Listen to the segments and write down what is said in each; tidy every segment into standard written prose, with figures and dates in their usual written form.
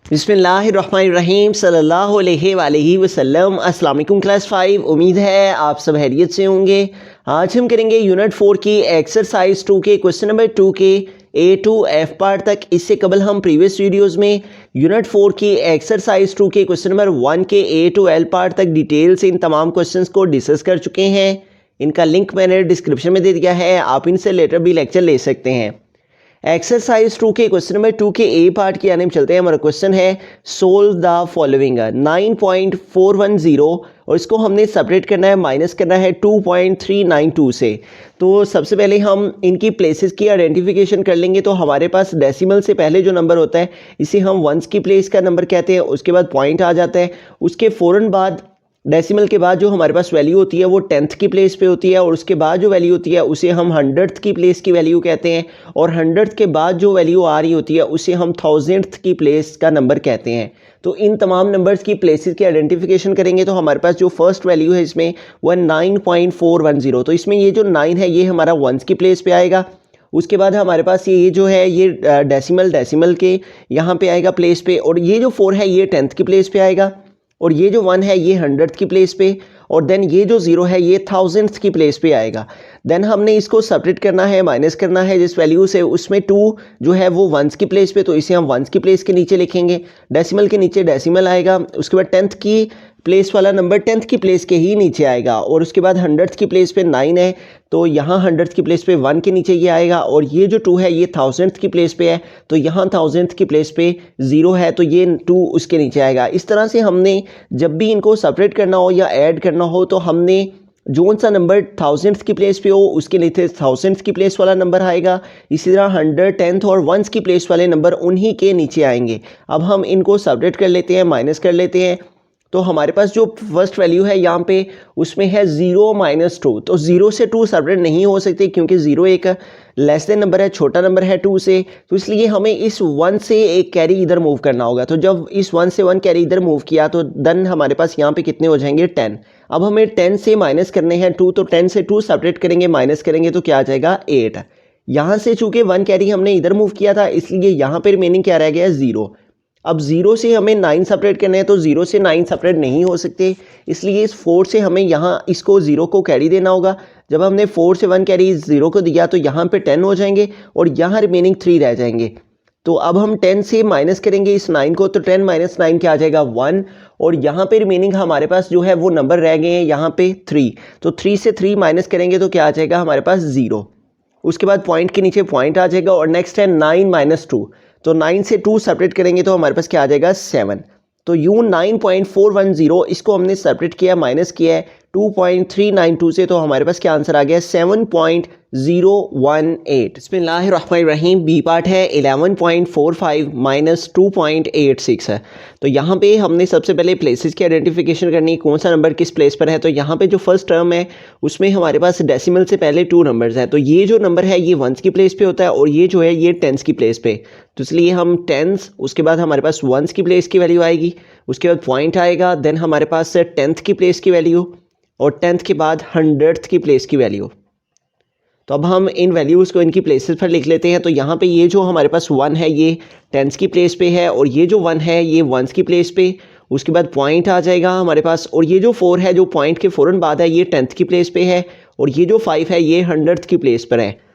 बिस्मिल्लाहिर्रहमानिर्रहीम सल्लल्लाहु अलैहि वसल्लम। अस्सलाम वालेकुम क्लास 5। उम्मीद है आप सब खैरियत से होंगे। आज हम करेंगे यूनिट 4 की एक्सरसाइज 2 के क्वेश्चन नंबर 2 के ए टू एफ पार्ट तक। इससे कबल हम प्रीवियस वीडियोस में यूनिट 4 की एक्सरसाइज 2 के क्वेश्चन नंबर 1 के ए टू एल पार्ट तक डिटेल से इन तमाम क्वेश्चंस को डिस्कस कर चुके हैं। इनका लिंक मैंने डिस्क्रिप्शन में दे दिया है, आप इनसे लेटर भी लेक्चर ले सकते हैं। एक्सरसाइज 2 के क्वेश्चन नंबर 2 के ए पार्ट की आने में चलते हैं। हमारा क्वेश्चन है सोल्व द फॉलोइंग 9.410 और इसको हमने सेपरेट करना है, माइनस करना है 2.392 से। तो सबसे पहले हम इनकी प्लेसेस की आइडेंटिफिकेशन कर लेंगे। तो हमारे पास डेसिमल से पहले जो नंबर होता है इसे हम वंस की प्लेस का नंबर कहते हैं। उसके बाद पॉइंट आ जाता है, उसके फ़ौरन बाद डेसिमल के बाद जो हमारे पास वैल्यू होती है वो टेंथ की प्लेस पे होती है, और उसके बाद जो वैल्यू होती है उसे हम हंड्रेड्थ की प्लेस की वैल्यू कहते हैं, और हंड्रेड्थ के बाद जो वैल्यू आ रही होती है उसे हम थाउजेंड्थ की प्लेस का नंबर कहते हैं। तो इन तमाम नंबर्स की प्लेसेस की आइडेंटिफिकेशन करेंगे तो हमारे पास जो फर्स्ट वैल्यू है इसमें वह 9.410। तो इसमें ये जो 9 है ये हमारा वंस की प्लेस पे आएगा। उसके बाद हमारे पास ये जो है ये डेसिमल के यहाँ पे आएगा प्लेस पे, और ये जो 4 है ये टेंथ की प्लेस पे आएगा, और ये जो 1 है ये हंड्रेड्थ की प्लेस पे, और देन ये जो 0 है ये थाउजेंड्थ की प्लेस पे आएगा। देन हमने इसको सेपरेट करना है, माइनस करना है जिस वैल्यू से, उसमें 2 जो है वो वंस की प्लेस पे, तो इसे हम वंस की प्लेस के नीचे लिखेंगे। डेसिमल के नीचे डेसिमल आएगा, उसके बाद टेंथ की प्लेस वाला नंबर टेंथ की प्लेस के ही नीचे आएगा, और उसके बाद हंड्रेड्थ की प्लेस पे 9 है तो यहाँ हंड्रेड्थ की प्लेस पे 1 के नीचे ये आएगा, और ये जो 2 है ये थाउजेंड्थ की प्लेस पे है तो यहाँ थाउजेंड्थ की प्लेस पे 0 है तो ये 2 उसके नीचे आएगा। इस तरह से हमने जब भी इनको सेपरेट करना हो या ऐड करना हो तो हमने जोन सा नंबर थाउजेंड्थ की प्लेस पे हो उसके नीचे थाउजेंड्थ की प्लेस वाला नंबर आएगा। इसी तरह हंड्रेड, टेंथ और वंस की प्लेस वाले नंबर उन्हीं के नीचे आएंगे। अब हम इनको सेपरेट कर लेते हैं, माइनस कर लेते हैं। तो हमारे पास जो फर्स्ट वैल्यू है यहाँ पे उसमें है 0 - 2। तो 0 से 2 सेपरेट नहीं हो सकते क्योंकि 0 एक लेस देन नंबर है, छोटा नंबर है 2 से। तो इसलिए हमें इस 1 से एक कैरी इधर मूव करना होगा। तो जब इस 1 से 1 कैरी इधर मूव किया तो देन हमारे पास यहाँ पे कितने हो जाएंगे 10। अब हमें 10 से माइनस करने हैं 2, तो 10 से 2 सेपरेट करेंगे, माइनस करेंगे तो क्या आ जाएगा 8। यहाँ से चूंकि 1 कैरी हमने इधर मूव किया था इसलिए यहाँ पे रिमेनिंग क्या रह गया 0। अब 0 से हमें 9 सेपरेट करना है तो 0 से 9 सेपरेट नहीं हो सकते, इसलिए इस 4 से हमें यहाँ इसको 0 को कैरी देना होगा। जब हमने 4 से 1 कैरी 0 को दिया तो यहाँ पे 10 हो जाएंगे और यहाँ रिमेनिंग 3 रह जाएंगे। तो अब हम 10 से माइनस करेंगे इस 9 को, तो 10 - 9 क्या आ जाएगा 1, और यहाँ पे रिमेनिंग हमारे पास जो है वो नंबर रह गए हैं यहाँ पे 3। तो 3 से 3 माइनस करेंगे तो क्या आ जाएगा हमारे पास 0। उसके बाद पॉइंट के नीचे पॉइंट आ जाएगा, और नेक्स्ट है 9 - 2। तो 9 से 2 सेपरेट करेंगे तो हमारे पास क्या आ जाएगा 7। तो यूँ 9.410 इसको हमने सेपरेट किया, माइनस किया है 2.392 से, तो हमारे पास क्या आंसर आ गया 7.018। बिस्मिल्लाहिर्रहमानिर्रहीम। बी पार्ट है 11.45 - 2.86 है। तो यहाँ पे हमने सबसे पहले प्लेसेस की आइडेंटिफिकेशन करनी है, कौन सा नंबर किस प्लेस पर है। तो यहाँ पे जो फर्स्ट टर्म है उसमें हमारे पास डेसिमल से पहले 2 नंबर्स हैं। तो ये जो नंबर है ये वंस की प्लेस पे होता है, और ये जो है ये टेंस की प्लेस पे। तो इसलिए हम टेंस, उसके बाद हमारे पास वंस की प्लेस की वैल्यू आएगी, उसके बाद पॉइंट आएगा, देन हमारे पास टेंथ की प्लेस की वैल्यू, और टेंथ के बाद हंड्रेड्थ की प्लेस की वैल्यू। तो अब हम इन वैल्यूज़ को इनकी प्लेसेस पर लिख लेते हैं। तो यहाँ पे ये जो हमारे पास 1 है ये टेंस की प्लेस पे है, और ये जो 1 है ये वंस की प्लेस पे। उसके बाद पॉइंट आ जाएगा हमारे पास, और ये जो 4 है जो पॉइंट के फ़ौरन बाद है ये टेंथ की प्लेस पे है, और ये जो 5 है ये हंड्रेड्थ की प्लेस पर है।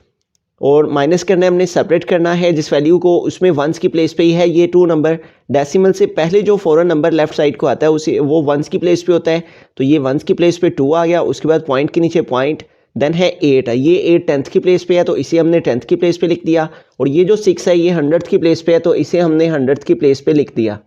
और माइनस करना है, हमने सेपरेट करना है जिस वैल्यू को, उसमें वंस की प्लेस पे ही है ये 2 नंबर। डेसिमल से पहले जो फ़ौरन नंबर लेफ्ट साइड को आता है उसे वो वंस की प्लेस पे होता है, तो ये वंस की प्लेस पे 2 आ गया। उसके बाद पॉइंट के नीचे पॉइंट, देन है 8, ये 8 टेंथ की प्लेस पे है तो इसे हमने टेंथ की प्लेस पे लिख दिया, और ये जो 6 है ये हंड्रेड्थ की प्लेस पे है तो इसे हमने हंड्रेड्थ की प्लेस पे लिख दिया।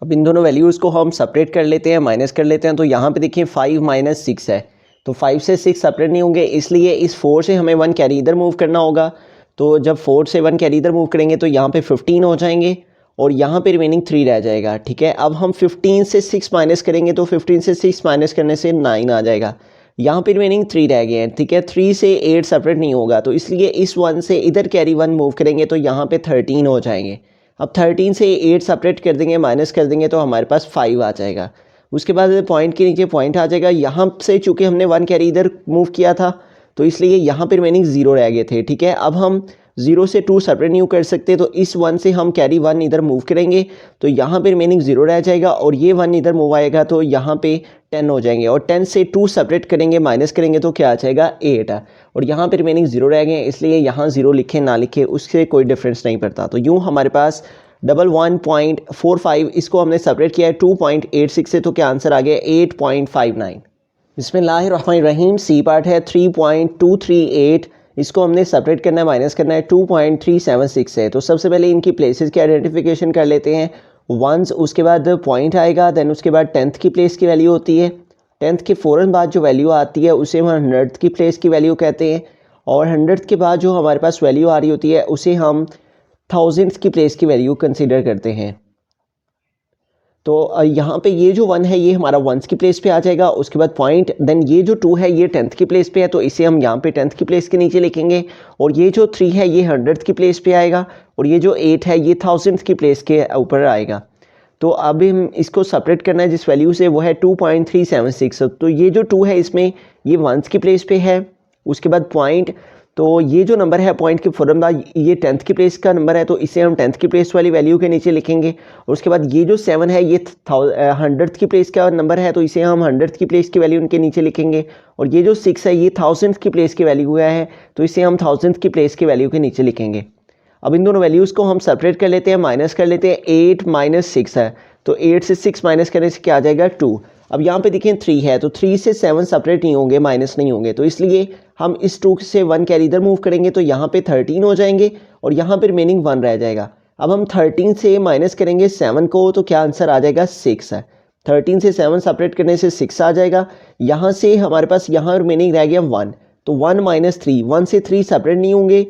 अब इन दोनों वैल्यूज़ को हम सेपरेट कर लेते हैं, माइनस कर लेते हैं। तो यहाँ पे देखिए 5 - 6 है, तो 5 से 6 सेपरेट नहीं होंगे, इसलिए इस 4 से हमें 1 कैरी इधर मूव करना होगा। तो जब 4 से 1 कैरी इधर मूव करेंगे तो यहाँ पे 15 हो जाएंगे, और यहाँ पे रिमेनिंग 3 रह जाएगा। ठीक है, अब हम 15 से 6 माइनस करेंगे तो 15 से 6 माइनस करने से 9 आ जाएगा। यहाँ पे रिमेनिंग 3 रह गए हैं। ठीक है, 3 से 8 सेपरेट नहीं होगा, तो इसलिए इस 1 से इधर कैरी 1 मूव करेंगे तो यहाँ पे 13 हो जाएंगे। अब 13 से 8 सेपरेट कर देंगे, माइनस कर देंगे तो हमारे पास 5 आ जाएगा। उसके बाद पॉइंट के नीचे पॉइंट आ जाएगा। यहाँ से चूँकि हमने 1 कैरी इधर मूव किया था तो इसलिए यहाँ पे रिमेनिंग 0 रह गए थे। ठीक है, अब हम 0 से 2 सेपरेट नहीं कर सकते, तो इस 1 से हम कैरी 1 इधर मूव करेंगे तो यहाँ पे रिमेनिंग 0 रह जाएगा और ये 1 इधर मूव आएगा तो यहाँ पे 10 हो जाएंगे और 10 से 2 सेपरेट करेंगे, माइनस करेंगे तो क्या आ जाएगा 8 और यहाँ पे रिमेनिंग 0 रह गए, इसलिए यहाँ 0 लिखे ना लिखे उससे कोई डिफरेंस नहीं पड़ता। तो यूँ हमारे पास 11.45 इसको हमने सेपरेट किया है 2.86 से, तो क्या आंसर आ गया 8.59। बिस्मिल्लाहिर्रहमानिर्रहीम। सी पार्ट है 3.238, इसको हमने सेपरेट करना है, माइनस करना है 2.376 से। तो सबसे पहले इनकी प्लेसेस की आइडेंटिफिकेशन कर लेते हैं। वंस, उसके बाद पॉइंट आएगा, देन उसके बाद 10th की प्लेस की वैल्यू होती है। 10th के फ़ौरन बाद जो वैल्यू आती है उसे हम 100th की प्लेस की वैल्यू कहते हैं और 100th के बाद जो हमारे पास वैल्यू आ रही होती है उसे हम 1000th की प्लेस की वैल्यू कंसीडर करते हैं। तो यहाँ पे ये जो 1 है ये हमारा 1s की प्लेस पे आ जाएगा, उसके बाद पॉइंट, देन ये जो 2 है ये 10th की प्लेस पे है तो इसे हम यहाँ पे 10th की प्लेस के नीचे लिखेंगे और ये जो 3 है ये 100th की प्लेस पे आएगा और ये जो 8 है ये 1000th की प्लेस के ऊपर आएगा। तो अब हम इसको सेपरेट करना है जिस वैल्यू से, वो है 2.376। तो ये जो 2 है इसमें ये 1s की प्लेस पे है, उसके बाद पॉइंट, तो ये जो नंबर है पॉइंट के फ़ौरन बाद ये 10th की प्लेस का नंबर है तो इसे हम 10th की प्लेस वाली वैल्यू के नीचे लिखेंगे और उसके बाद ये जो 7 है ये 100th की प्लेस का नंबर है तो इसे हम 100th की प्लेस की वैल्यू उनके नीचे लिखेंगे और ये जो 6 है ये 1000th की प्लेस की वैल्यू हुआ है तो इसे हम 1000th की प्लेस की वैल्यू के नीचे लिखेंगे। अब इन दोनों वैल्यूज़ को हम सेपरेट कर लेते हैं, माइनस कर लेते हैं। 8 माइनस 6 है तो 8 से 6 माइनस करने से क्या आ जाएगा 2। अब यहाँ पे देखें 3 है तो 3 से 7 सेपरेट नहीं होंगे, माइनस नहीं होंगे, तो इसलिए हम इस 2 से 1 कैरी इधर मूव करेंगे तो यहाँ पे 13 हो जाएंगे और यहाँ पे रिमेनिंग 1 रह जाएगा। अब हम 13 से माइनस करेंगे 7 को तो क्या आंसर आ जाएगा 6 है। 13 से 7 सेपरेट करने से 6 आ जाएगा। यहाँ से हमारे पास यहाँ रिमेनिंग रह गया 1, तो 1 माइनस 3, 1 से 3 सेपरेट नहीं होंगे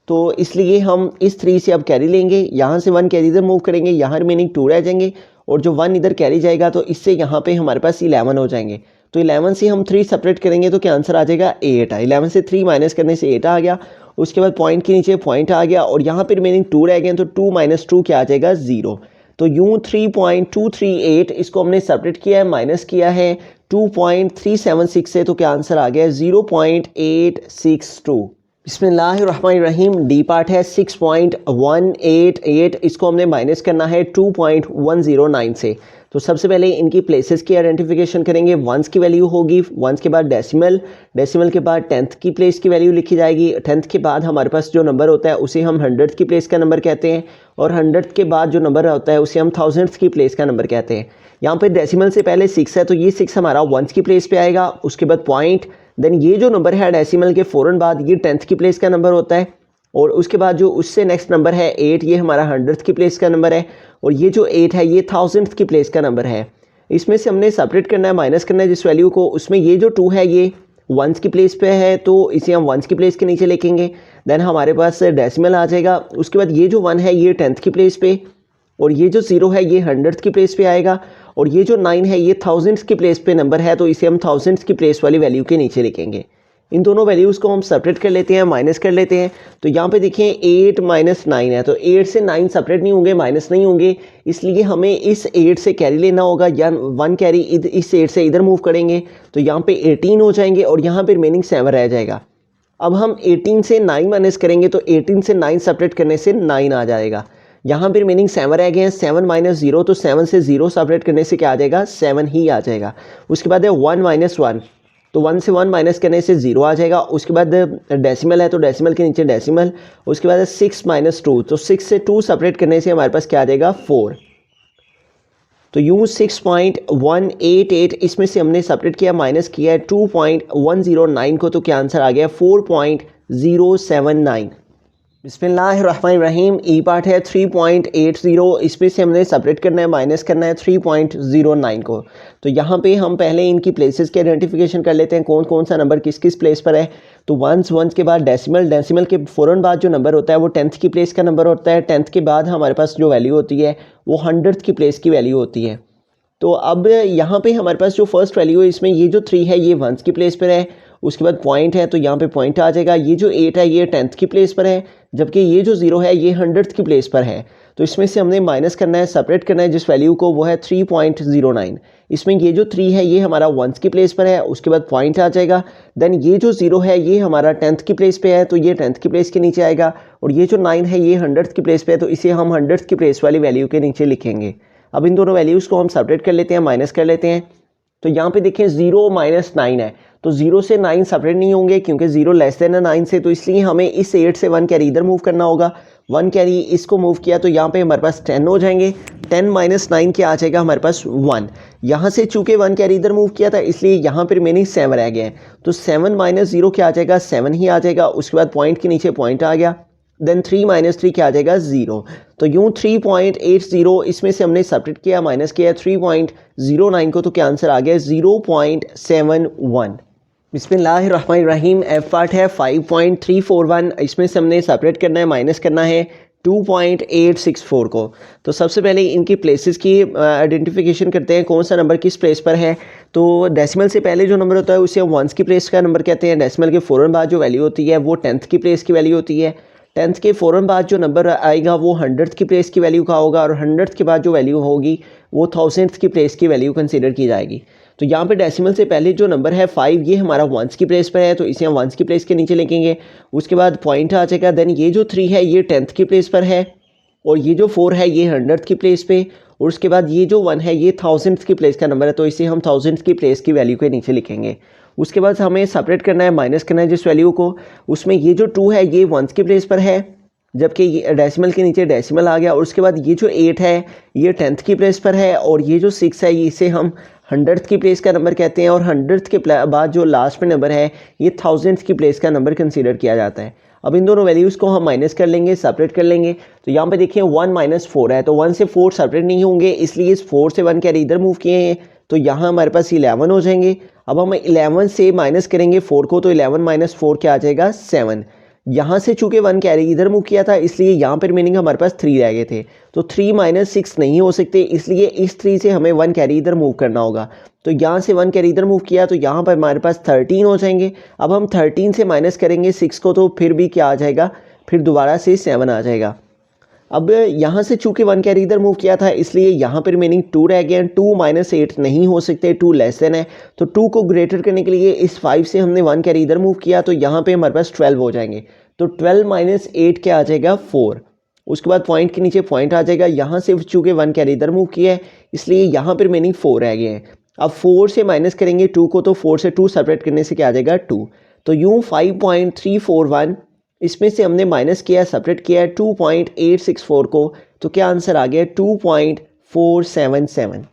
तो इसलिए हम इस 3 से अब कैरी लेंगे, यहाँ से 1 कैरी इधर मूव करेंगे, यहाँ रिमेनिंग 2 रह जाएंगे और जो 1 इधर कैरी जाएगा तो इससे यहाँ पे हमारे पास 11 हो जाएंगे। तो 11 से हम 3 सेपरेट करेंगे तो क्या आंसर आ जाएगा 8 है। 11 से 3 माइनस करने से 8 आ गया, उसके बाद पॉइंट के नीचे पॉइंट आ गया और यहाँ पे रिमेनिंग 2 रह गए तो 2 माइनस 2 क्या आ जाएगा 0। तो यूँ 3.238 इसको हमने सेपरेट किया है, माइनस किया है 2.376 से, तो क्या आंसर आ गया 0.862। बिस्मिल्लाहिर्रहमानिर्रहीम। डी पार्ट है 6.188, इसको हमने माइनस करना है 2.109 से। तो सबसे पहले इनकी प्लेसेस की आइडेंटिफिकेशन करेंगे। 1s की वैल्यू होगी, 1s के बाद डेसिमल, डेसिमल के बाद 10th की प्लेस की वैल्यू लिखी जाएगी। 10th के बाद हमारे पास जो नंबर होता है उसे हम 100th की प्लेस का नंबर कहते हैं और 100th के बाद जो नंबर होता है उसे हम 1000th की प्लेस का नंबर कहते हैं। यहाँ पे डेसिमल से पहले 6 है तो ये 6 हमारा 1s की प्लेस पे आएगा, उसके बाद पॉइंट, देन ये जो नंबर है डेसिमल के फ़ौरन बाद ये 10th की प्लेस का नंबर होता है और उसके बाद जो उससे नेक्स्ट नंबर है 8, ये हमारा 100th की प्लेस का नंबर है और ये जो 8 है ये 1000th की प्लेस का नंबर है। इसमें से हमने सेपरेट करना है, माइनस करना है जिस वैल्यू को, उसमें ये जो 2 है ये 1s की प्लेस पे है तो इसे हम 1s की प्लेस के नीचे लिखेंगे। देन हमारे पास डेसिमल आ जाएगा, उसके बाद ये जो 1 है ये 10th की प्लेस पे और ये जो 0 है ये 100th की प्लेस पे आएगा और ये जो 9 है ये 1000th की प्लेस पे नंबर है तो इसे हम 1000th की प्लेस वाली वैल्यू के नीचे लिखेंगे। इन दोनों वैल्यूज़ को हम सेपरेट कर लेते हैं, माइनस कर लेते हैं। तो यहाँ पे देखिए 8 माइनस 9 है तो 8 से 9 सेपरेट नहीं होंगे, माइनस नहीं होंगे, इसलिए हमें इस 8 से कैरी लेना होगा या 1 कैरी इस 8 से इधर मूव करेंगे तो यहाँ पे 18 हो जाएंगे और यहाँ पे रिमेनिंग 7 रह जाएगा। अब हम 18 से 9 माइनस करेंगे तो 18 से 9 सेपरेट करने से 9 आ जाएगा। यहाँ पे रिमेनिंग 7 रह गए हैं, 7 माइनस 0 तो 7 से 0 सेपरेट करने से क्या आ जाएगा 7 ही आ जाएगा। उसके बाद है 1 माइनस 1 तो 1 से 1 माइनस करने से 0 आ जाएगा। उसके बाद डेसिमल है तो डेसिमल के नीचे डेसिमल, उसके बाद 6 माइनस 2 तो 6 से 2 सेपरेट करने से हमारे पास क्या आ जाएगा 4। तो यूँ 6.188 इसमें से हमने सेपरेट किया, माइनस किया है 2.109 को तो क्या आंसर आ गया 4.079। बिस्मिल्लाहिर्रहमानिर्रहीम। ई पार्ट है 3.80, इसमें से हमने सेपरेट करना है, माइनस करना है 3.09 को। तो यहाँ पे हम पहले इनकी प्लेसेस की आइडेंटिफिकेशन कर लेते हैं, कौन कौन सा नंबर किस किस प्लेस पर है। तो 1s के बाद डेसिमल, डेसिमल के फ़ौरन बाद जो नंबर होता है वो 10th की प्लेस का नंबर होता है। 10th के बाद हमारे पास जो वैल्यू होती है वो 100th की प्लेस की वैल्यू होती है। तो अब यहाँ पे हमारे पास जो फर्स्ट वैल्यू है इसमें ये जो 3 है ये 1s की प्लेस पर है, उसके बाद पॉइंट है तो यहाँ पे पॉइंट आ जाएगा। ये जो 8 है ये 10th की प्लेस पर है, जबकि ये जो 0 है ये 100th की प्लेस पर है। तो इसमें से हमने माइनस करना है, सेपरेट करना है जिस वैल्यू को, वो है 3.09। इसमें ये जो 3 है ये हमारा वंस की प्लेस पर है, उसके बाद पॉइंट आ जाएगा। देन ये जो 0 है ये हमारा 10th की प्लेस पे है, तो ये 10th की प्लेस के नीचे आएगा। और ये जो 9 है ये 100th की प्लेस पे है, तो इसे हम 100th की प्लेस वाली वैल्यू के नीचे लिखेंगे। अब इन दोनों वैल्यूज़ को हम सेपरेट कर लेते हैं, माइनस कर लेते हैं। तो यहाँ पे देखें 0 - 9 है, तो 0 से 9 सेपरेट नहीं होंगे क्योंकि 0 लेस देन है 9 से, तो इसलिए हमें इस 8 से 1 कैरी इधर मूव करना होगा। 1 कैरी इसको मूव किया तो यहाँ पे हमारे पास 10 हो जाएंगे। 10 - 9 क्या आ जाएगा हमारे पास 1। यहाँ से चूंकि 1 कैरी इधर मूव किया था इसलिए यहाँ पर रिमेनिंग 7 रह गया है, तो 7 - 0 क्या आ जाएगा, 7 ही आ जाएगा। उसके बाद पॉइंट के नीचे पॉइंट आ गया। देन 3 - 3 क्या आ जाएगा 0। तो यूँ 3.80 इसमें से हमने सब्ट्रैक्ट किया, माइनस किया 3.09 को, तो क्या आंसर आ गया 0.71। बिस्मिल्लाहिर्रहमानिर्रहीम। एफ पार्ट है 5.341, इसमें से हमने सेपरेट करना है, माइनस करना है 2.864 को। तो सबसे पहले इनकी प्लेसेस की आइडेंटिफिकेशन करते हैं, कौन सा नंबर किस प्लेस पर है। तो डेसिमल से पहले जो नंबर होता है उसे हम वंस की प्लेस का नंबर कहते हैं। डेसिमल के फ़ौरन बाद जो वैल्यू होती है वो 10th की प्लेस की वैल्यू होती है। 10th के फ़ौरन बाद जो नंबर आएगा वो 100th की प्लेस की वैल्यू का होगा, और 100th के बाद जो वैल्यू होगी वो 1000th की प्लेस की वैल्यू कंसीडर की जाएगी। तो यहाँ पे डेसिमल से पहले जो नंबर है 5 ये हमारा वंस की प्लेस पर है, तो इसे हम वंस की प्लेस के नीचे लिखेंगे। उसके बाद पॉइंट आ जाएगा। देन ये जो 3 है ये 10th की प्लेस पर है, और ये जो 4 है ये 100th की प्लेस पे, और उसके बाद ये जो 1 है ये 1000th की प्लेस का नंबर है, तो इसे हम 1000th की प्लेस की वैल्यू के नीचे लिखेंगे। उसके बाद हमें सेपरेट करना है, माइनस करना है जिस वैल्यू को, उसमें ये जो 2 है ये वंस की प्लेस पर है, जबकि डेसिमल के नीचे डेसिमल आ गया। और उसके बाद ये जो 8 है ये 10th की प्लेस पर है, और ये जो 6 है इसे हम 100th की प्लेस का नंबर कहते हैं, और 100th के बाद जो लास्ट में नंबर है ये 1000th की प्लेस का नंबर कंसीडर किया जाता है। अब इन दोनों वैल्यूज़ को हम माइनस कर लेंगे, सेपरेट कर लेंगे। तो यहाँ पे देखिए 1 - 4 है, तो 1 से 4 सेपरेट नहीं होंगे, इसलिए इस 4 से 1 कैरी इधर मूव किए हैं, तो यहाँ हमारे पास 11 हो जाएंगे। अब हम 11 से माइनस करेंगे 4 को, तो 11 - 4 क्या आ जाएगा 7। यहाँ से चूँकि 1 कैरी इधर मूव किया था इसलिए यहाँ पर मीनिंग हमारे पास 3 रह गए थे, तो 3 - 6 नहीं हो सकते, इसलिए इस 3 से हमें 1 कैरी इधर मूव करना होगा। तो यहाँ से 1 कैरी इधर मूव किया तो यहाँ पर हमारे पास 13 हो जाएंगे। अब हम 13 से माइनस करेंगे 6 को, तो फिर भी क्या आ जाएगा, फिर दोबारा से 7 आ जाएगा। अब यहाँ से चूँकि 1 कैरी इधर मूव किया था इसलिए यहाँ पर मीनिंग 2 रह गए हैं। 2 - 8 नहीं हो सकते, 2 लेस देन है, तो 2 को ग्रेटर करने के लिए इस 5 से हमने 1 कैरी इधर मूव किया, तो यहाँ पे हमारे पास 12 हो जाएंगे। तो 12 - 8 क्या आ जाएगा 4। उसके बाद पॉइंट के नीचे पॉइंट आ जाएगा। यहाँ से चूँकि 1 कैरी इधर मूव किया है इसलिए यहाँ पर मीनिंग 4 रह गए हैं। अब 4 से माइनस करेंगे 2 को, तो 4 से 2 सेपरेट करने से क्या आ जाएगा 2। तो यूँ 5.341 इसमें से हमने माइनस किया, सेपरेट किया है 2.864 को, तो क्या आंसर आ गया 2.477।